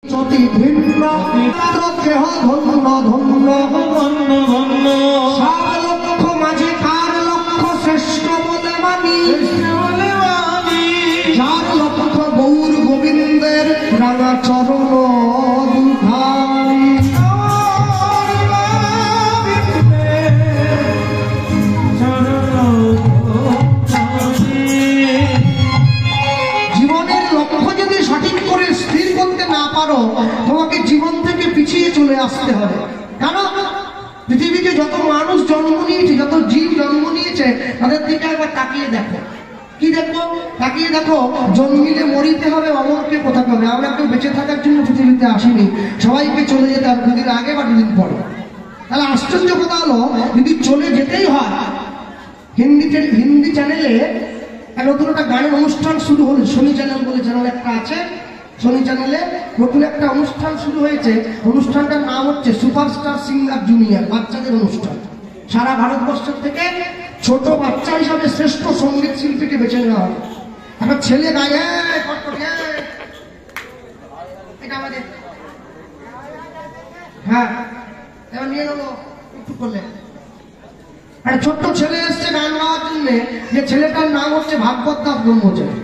চতি ভিন্ন কেহ ধন্য ধন্য ধন্য ধন্য সাত লক্ষ মাঝে কার লক্ষ শ্রেষ্ঠ বলে মানি চার লক্ষ গৌর গোবিন্দের রাঙা চরণ দুখানি জীবনের লক্ষ্য যদি সঠিক করে স্থির করতে না পারো তোমাকে জীবন থেকে পিছিয়ে চলে আসতে হবে। কারণ পৃথিবীতে যত মানুষ জন্ম নিয়েছে, যত জীব জন্ম নিয়েছে, তাদের দিকে একবার তাকিয়ে দেখো। কি দেখো? তাকিয়ে দেখো, জন্মিলে মরিতে হবে, অমরকে কোথাতে হবে। আমরা কেউ বেঁচে থাকার জন্য পৃথিবীতে আসিনি, সবাইকে চলে যেতে হবে, দুদিন আগে বা দুদিন পরে। তাহলে আশ্চর্য কথা হলো, যদি চলে যেতেই হয়, হিন্দি চ্যানেলে নতুন একটা গানের অনুষ্ঠান শুরু হলো। শনি চ্যানেল বলে চ্যানেল একটা আছে, শনি চ্যানেলে নতুন একটা অনুষ্ঠান শুরু হয়েছে। অনুষ্ঠানটার নাম হচ্ছে সুপারস্টার সিঙ্গার জুনিয়র, বাচ্চাদের অনুষ্ঠান। সারা ভারতবর্ষের থেকে ছোট বাচ্চা হিসাবে শ্রেষ্ঠ সঙ্গীত শিল্পীকে বেছে নেওয়া হবে। একটা ছেলে গায়ে এটা আমাদের, হ্যাঁ এবার নিয়ে নেবো একটু করলে। একটা ছোট্ট ছেলে এসছে গান গাওয়ার জন্য, যে ছেলেটার নাম হচ্ছে ভাগবত দাস ব্রহ্মচারী।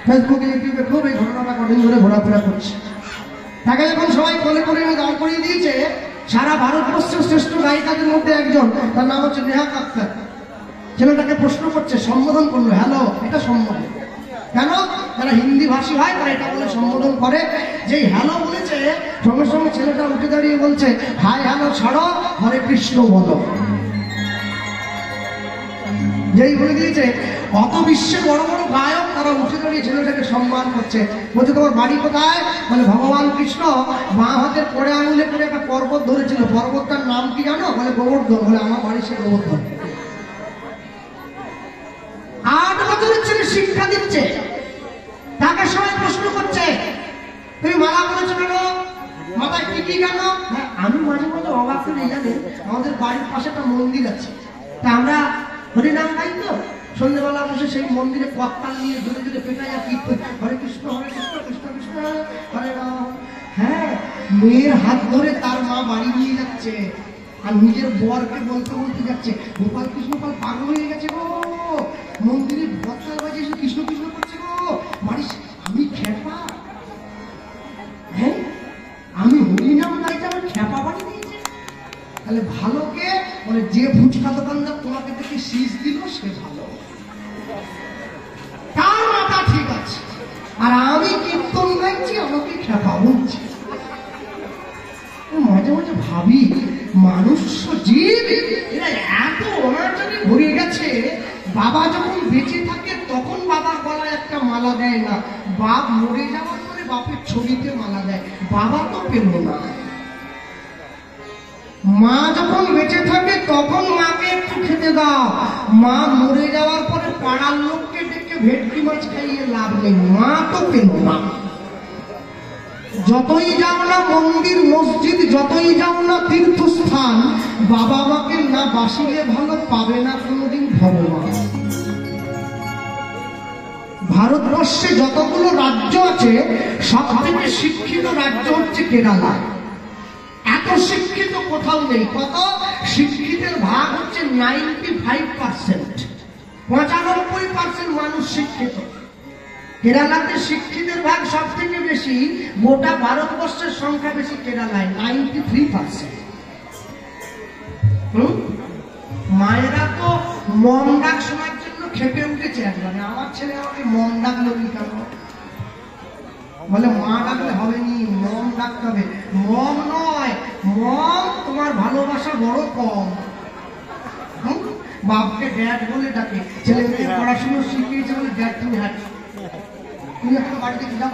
ফেসবুকে ইউটিউবে খুব এই ঘটনাটা কদিন ধরে ঘোরাফেরা করছে। তাকে যখন সবাই কোলে করে নিয়ে দাঁড় করিয়ে দিয়েছে, সারা ভারতবর্ষের শ্রেষ্ঠ গায়িকাদের মধ্যে একজন, তার নাম হচ্ছে নেহা কাক্কর। ছেলেটাকে প্রশ্ন করছে, সম্বোধন করলো হ্যালো। এটা সম্বোধন কেন? যারা হিন্দি ভাষী হয় তারা এটা বলে সম্বোধন করে। যেই হ্যালো বলেছে, সঙ্গে সঙ্গে ছেলেটা উঠে দাঁড়িয়ে বলছে, হাই হ্যালো ছাড়ো, হরে কৃষ্ণ বলো। যেই বলে দিয়েছে, অত বিশ্বে বড় বড় গায়ক তারা উঠে দাঁড়িয়ে ছেলেটাকে সম্মান করছে। বলছে তোমার বাড়ি কোথায়? বলে ভগবান কৃষ্ণ বাঁ হাতের পরে আঙুলে করে একটা পর্বত ধরেছিল, পর্বতটার নাম কি জানো? বলে গোবর্ধন। বলে আমার বাড়ি সে গোবর্ধন। 8 বছরের ছেলে শিক্ষা দিচ্ছে, তাকে সবাই প্রশ্ন করছে, তুমি মালা করেছো কেন? মাথায় টিকি কেন? আমি মাঝে মাঝে অবাক করে জানি, আমাদের বাড়ির পাশে একটা মন্দির আছে, তা আমরা হরিনাম গাই তো, সন্ধ্যেবেলা বসে সেই মন্দিরে কর্তাল নিয়ে জোরে জোরে পেটাই আর কীর্তন, হরে কৃষ্ণ কৃষ্ণ কৃষ্ণ হরে রাম। হ্যাঁ, মেয়ের হাত ধরে তার মা বাড়ি নিয়ে যাচ্ছে, আর নিজের বরকে বলতে বলতে যাচ্ছে, গোপাল কৃষ্ণ পাল পাগল হয়ে গেছে গো, মন্দিরে বর্তাল বাজে কৃষ্ণ কৃষ্ণ করছে গো, বাড়ি আমি খেপা, হ্যাঁ আমি হরিনাম গাইতে আমার খেপা বাড়ি দিয়েছে। তাহলে ভালোকে বলে, যে ফুচকা দোকানদার তোমাকে দেখে শীষ দিল সে ভালো, তার মাথা ঠিক আছে, আর আমি কীর্তন গাইছি আমাকে খেপা বলছি। মাঝে মাঝে ভাবি, মানুষ জীব এরা এত অনাচারে ভরে গেছে। বাবা যখন বেঁচে থাকে তখন বাবার গলায় একটা মালা দেয় না, বাপ মরে যাওয়ার পরে বাপের ছবিতে মালা দেয়। বাবা তো পেল না। মা যখন বেঁচে থাকে তখন মাকে একটু খেতে দাও, মা মরে যাওয়ার পরে পাড়ার লোককে ডেকে ভেটকি মাছ খাইয়ে লাভ নেই, মা তো পেল না। যতই যাও না মন্দির মসজিদ, যতই যাও না তীর্থস্থান, বাবা মাকে না বাসিলে ভালো পাবে না কোনোদিন ভগবান। ভারতবর্ষে যতগুলো রাজ্য আছে, সব থেকে শিক্ষিত রাজ্য হচ্ছে কেরালা। এত শিক্ষিত কোথাও নেই। কত শিক্ষিতের ভাগ হচ্ছে 95%, 95% মানুষ শিক্ষিত। কেরালাতে শিক্ষিতের ভাগ সব থেকে বেশি, গোটা ভারতবর্ষের সংখ্যা বেশি কেরালায় 93%। মায়েরা তো মম ডাক শোনার জন্য খেপে উঠেছে একবারে। আমার ছেলে আমাকে মম ডাকলো কি কেন? বলে মা ডাকলে হবে নি, মম ডাকতে হবে। মম নয়, মম তোমার ভালোবাসা বড় কম। বাপকে ড্যাড বলে ডাকে, ছেলে মেয়ে পড়াশুনো শিখিয়েছে বলে ড্যাড তুমি হাঁট, তুমি একটা বাড়িতে যাও।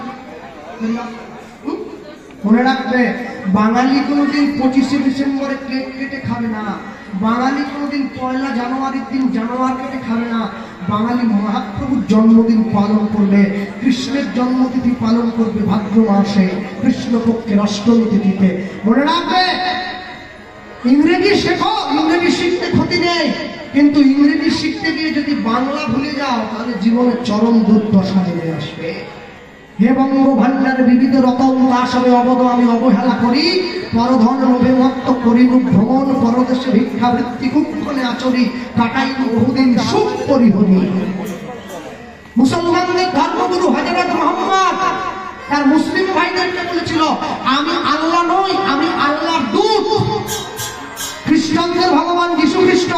মনে রাখবে, বাঙালি কোনোদিন 25শে ডিসেম্বরে কেক কেটে খাবে না, বাঙালি কোনোদিন 1 জানুয়ারির দিন জানোয়ার কেটে খাবে না। বাঙালি মহাপ্রভুর জন্মদিন পালন করবে, কৃষ্ণের জন্মতিথি পালন করবে ভাদ্র মাসে কৃষ্ণপক্ষের অষ্টমী তিথিতে। মনে রাখবে, ইংরেজি শেখো, ইংরেজি শিখতে ক্ষতি নেই, কিন্তু ইংরেজি শিখতে গিয়ে যদি বাংলা ভুলে যাও তাহলে জীবনে চরম দুর্দশা নেমে আসবে। হে বঙ্গ ভান্ডার বিবিধ রতন দাস হবে অবদ আমি অবহেলা করি, পরধন লোভে মত্ত করিব ভ্রমণ, পরদেশে ভিক্ষাবৃত্তি কুক্ষণে আচরি, কাটাই বহুদিন সুখ পরিহরি। মুসলমানদের ধর্মগুরু হযরত মুহাম্মদ তার মুসলিম ভাইদেরকে বলেছিল, আমি আল্লাহ নই, আমি আল্লাহর দূত। খ্রিস্টানদের ভগবান যীশু খ্রিস্ট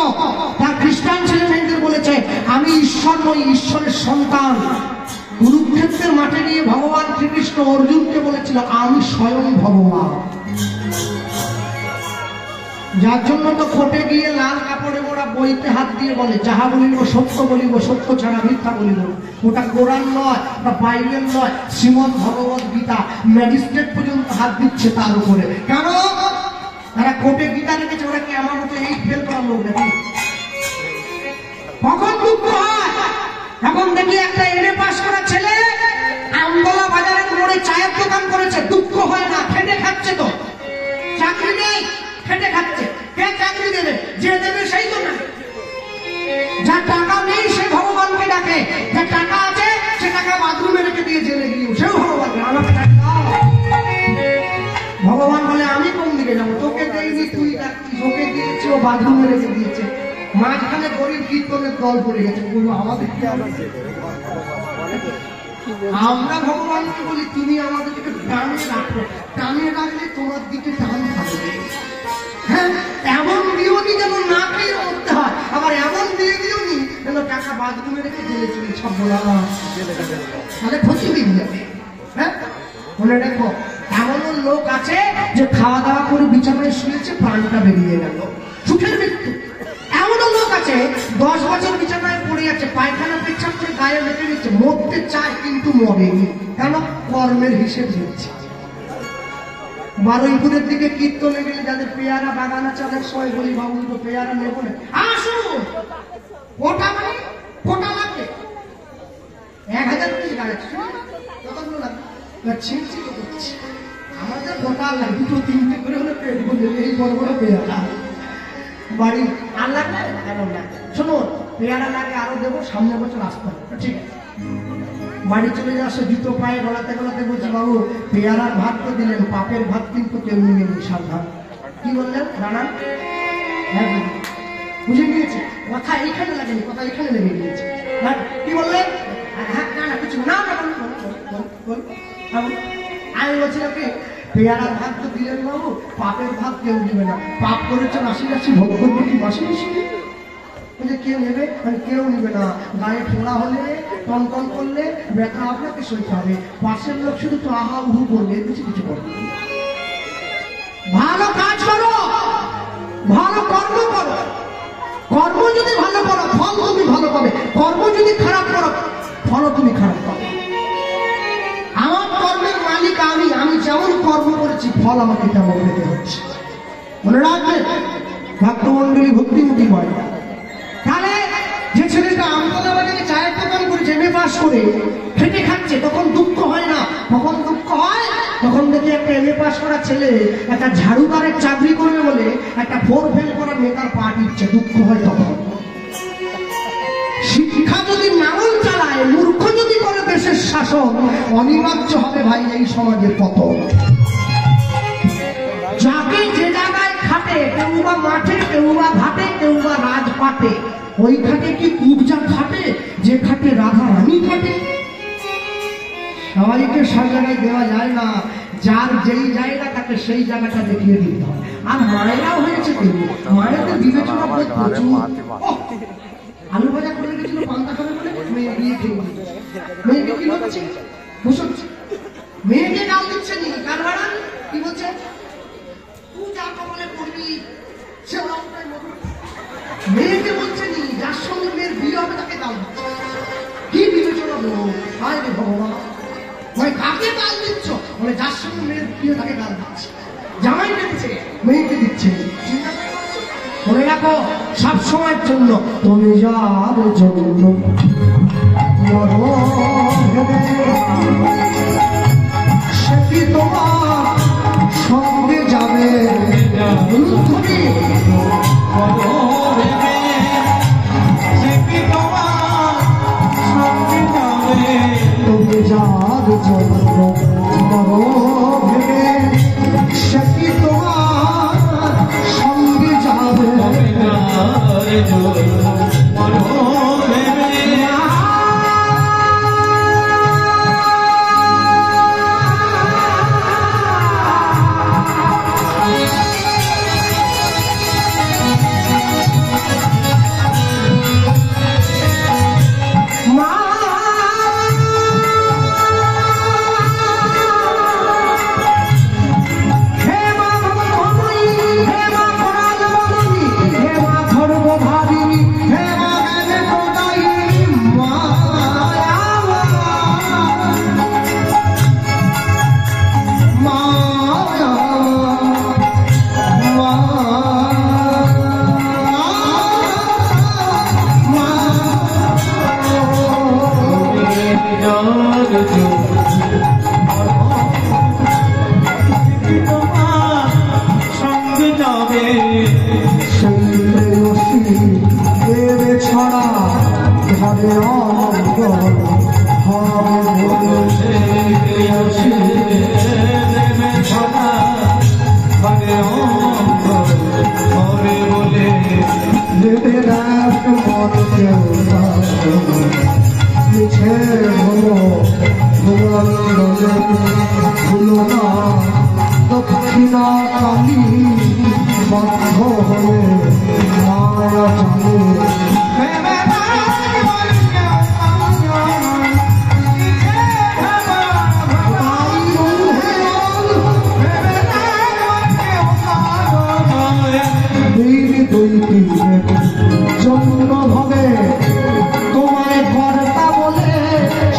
তার খ্রিস্টান ছেলে মেয়েদের বলেছে, আমি ঈশ্বর নই, ঈশ্বরের সন্তান। কুরুক্ষেত্রের মাঠে গিয়ে ভগবান শ্রীকৃষ্ণ অর্জুনকে বলেছিল, আমি স্বয়ং ভগবান। যার জন্য তো কোর্টে গিয়ে লাল কাপড়ে মোড়া বইতে হাত দিয়ে বলে, যাহা বলিব সত্য বলিব, সত্য ছাড়া মিথ্যা বলিব। ওটা কোরআন নয়, ওটা বাইবেল নয়, শ্রীমদ ভগবত গীতা। ম্যাজিস্ট্রেট পর্যন্ত হাত দিচ্ছে তার উপরে। কেন? তারা কোর্টে গীতা রেখেছে, ওরা কি আমার মতো এই ফেল করার লোক নাকি? কখন দুঃখ হয়? এখন দেখি একটা এমএ পাস করা ছেলে আমতলা বাজারের মোড়ে চায়ের দোকান করেছে, দুঃখ হয় না? খেটে খাচ্ছে তো, চাকরি নেই, খেটে খাচ্ছে। কে চাকরি দেবে? যে দেবে সেই তো না। যার টাকা নেই সে ভগবানকে ডাকে, যার টাকা আছে সে টাকা বাথরুমে রেখে দিয়ে জেলে গিয়ে সেও ভগবানকে, আমাকে টাকা দাও। ভগবান বলে, আমি কোন দিকে যাবো? তোকে দেয়নি, তুই ডাকছিস, ওকে দিয়েছে, ও বাথরুমে রেখে দিয়েছে। মাঝখানে গরিব কীর্তনের দল পড়ে গেছে। আমাদের আমরা ভগবানকে বলি, তুমি আমাদেরকে টানে রাখো, টানে রাখলে তোমার দিকে টান থাকবে। হ্যাঁ, এমন দিওনি যেন না খেয়ে মরতে হয়, আবার এমন দিয়ে দিওনি যেন টাকা বাথরুমে রেখে জেলে চলে সব বলা, তাহলে ক্ষতি হয়ে যাবে। হ্যাঁ, মনে রেখো, এমনও লোক আছে যে খাওয়া দাওয়া করে বিছানায় শুয়েছে, প্রাণটা বেরিয়ে গেল, সুখের মৃত্যু। এমনও লোক আছে 10 বছর বিছানায় পড়ে আছে, পায়খানা পেচ্ছাপ করে গায়ে লেগে গেছে, মরতে চায় কিন্তু মরেনি। কেন? কর্মের হিসেব দিচ্ছে। বারুইপুরের দিকে কীর্তনে গেলে যাদের পেয়ারা বাগান আছে, অনেক সময় বলি, বাবু তো পেয়ারা নেবো না, আসুন। ওটা মানে কোটা লাগে 1000 কি গাছ কতগুলো লাগবে, ছিঁড়ছি তো করছি। আমাদের গোটা লাগে 2-3টে করে হলে পেট ভরে এই বড় বড় পেয়ারা বাড়ি। আর লাগবে না, শোনো, পেয়ারা লাগে আরো দেবো, সামনে বছর আসতে হবে, ঠিক আছে? বাড়ি চলে যাচ্ছে, জুতো পায়ে গলাতে গলাতে বলছে, বাবু পেয়ারার ভাত তো দিলেন, পাপের ভাত কিন্তু কেউ নিবেনি, সাবধান। কি বললেন রানা? হ্যাঁ, বুঝে নিয়েছে, কথা এইখানে লাগেনি, কথা এইখানে লেগে গিয়েছে। হ্যাঁ, কি বললেন? হ্যাঁ, না কিছু না, আমি বলছিলাম কি, পেয়ারার ভাত তো দিলেন বাবু, পাপের ভাত কেউ দিবে না। পাপ করেছেন 80 ভোগ করবো কি 80 কেউ নেবে? কেউ নেবে না। গায়ে ফোড়া হলে, টনটন করলে ব্যথা আপনাকে সইতে হবে। পাশের লোক শুধু তো আহা উহু করবে, কিছু করবে। ভালো কাজ করো, ভালো কর্ম করো। কর্ম যদি ভালো করো, ফল তুমি ভালো পাবে। কর্ম যদি খারাপ করো, ফল তুমি খারাপ পাবে। আমার কর্মের মালিক আমি, আমি যেমন কর্ম করেছি ফল আমাকে তেমন পেতে হচ্ছে। মনে রাখবেন, ভক্তমন্ডলী ভক্তিমতী হয়। তাহলে যে ছেলেটা আমতলা বাজারে চায়ের দোকান করেছে, এমএ পাস করে খেটে খাচ্ছে, তখন দুঃখ হয় না। তখন দুঃখ হয় তখন দেখি একটা এমএ পাস করা ছেলে একটা ঝাড়ুদারের চাকরি করবে বলে একটা 4 ফেল করা নেতার পা টিপছে, দুঃখ হয় তখন। শিক্ষা যদি নাঙল চালায়, মূর্খ যদি করে দেশের শাসন, অনিবার্য হবে ভাই এই সমাজের পতন। যাকে যে জায়গায় খাটে, কেউ বা মাঠে, কেউ বা ঘাটে, কেউ বা রাজপাটে, ওই খাটে কি কুবজা খাটে, যে খাটে রাধা রানী খাটে? সবাইকে সব জায়গায় দেওয়া যায় না, যার যেই জায়গা তাকে সেই জায়গাটা দেখিয়ে দিতে হয়। আর মায়েরাও হয়েছে কিন্তু, মায়েদের বিবেচনা প্রচুর। আলু ভাজা করে গেছিল, পান্তা খাবে বলে মেয়ে বিয়ে খেয়ে গেছে। মেয়েকে কি হচ্ছে? বসচ্ছে, মেয়েকে গাল দিচ্ছে নি, কার ভাড়া কি বলছে? পূজা কমলে করবি, সে ওরাই মধুর। মেয়েকে বলছে নি, যার সঙ্গে মেয়ের বিয়ে হবে তাকে গাল দিচ্ছে। কি বিবেচনা বলো? হায় রে ভগবান, ভাই কাকে গাল দিচ্ছ? বলে যার সঙ্গে মেয়ের বিয়ে তাকে গাল দিচ্ছে। জামাই দিচ্ছে, মেয়েকে দিচ্ছে। মনে রাখো, সব সময়ের জন্য তুমি যার জন্য সে কি তোমার সঙ্গে যাবে? তুমি যার জন্য কেউ মিছে হলো ভুলো না দক্ষিণা কালী বদ্ধ হয়ে মায়া জন্য হবে তোমার ঘরটা বলে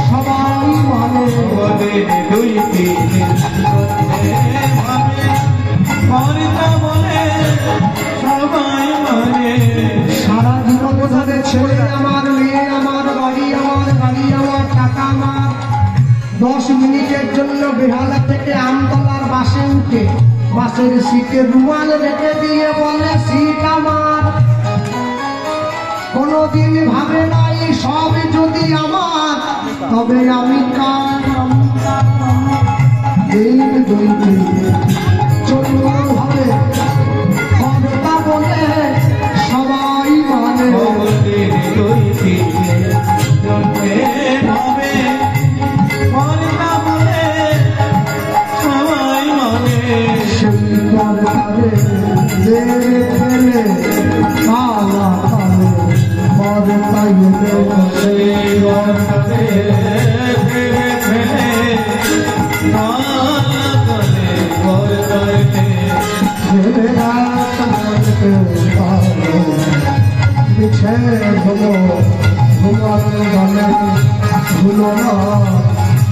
সবাই মানে সারা জীবন ধরে ছেলে আমার, মেয়ে আমার, বাড়ি আমার, গাড়ি আমার, টাকা আমার, 10 মিনিটের জন্য বেহালা থেকে আমতলার বাসে উঠে বাসের সিটে রুমাল রেখে দিয়ে বলে সিট আমার। কোনদিন ভাবে নাই সব যদি আমার, তবে আমি কার? চন্দ্র ভাবে ঘরটা বলে সবাই মানে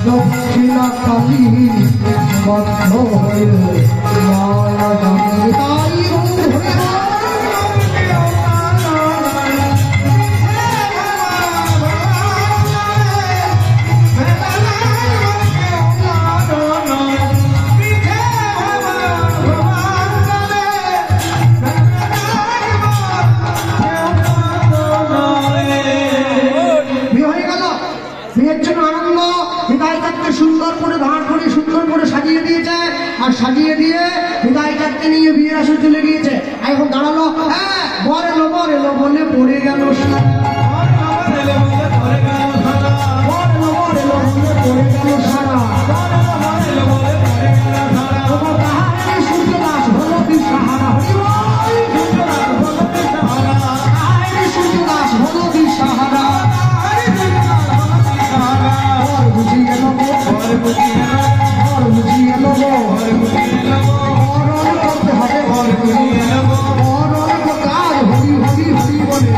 দক্ষিণা কালী বদ্ধ হয়ে মায়া সুন্দর করে ভাঁড় করে সুন্দর করে সাজিয়ে দিয়েছে, আর সাজিয়ে দিয়ে বিদায়টাকে নিয়ে বিয়ের আসরে চলে গিয়েছে। আর এখন দাঁড়ালো, হ্যাঁ বর এলো বলে পড়ে গেল সারা। সূর্য দাস হলো কি সাহারা, সূর্য দাস হলো কি সাহারা, বুঝিয়ে নেবো বুঝিয়ে নেবো করতে হবে ঘর বুঝিয়ে নেবো কাজ হরি হরি হরি বলে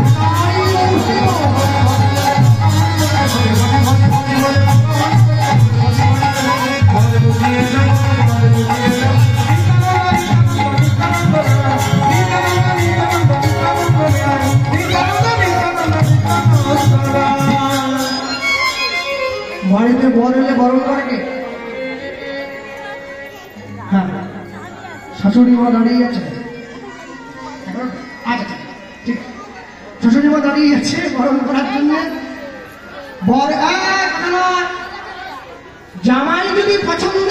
বাড়িতে বর এলে বরণ করে কে? হ্যাঁ শাশুড়ি মা দাঁড়িয়ে আছে, ঠিক শাশুড়ি মা দাঁড়িয়ে আছে বরণ করার জন্য। বর জামাই যদি পছন্দ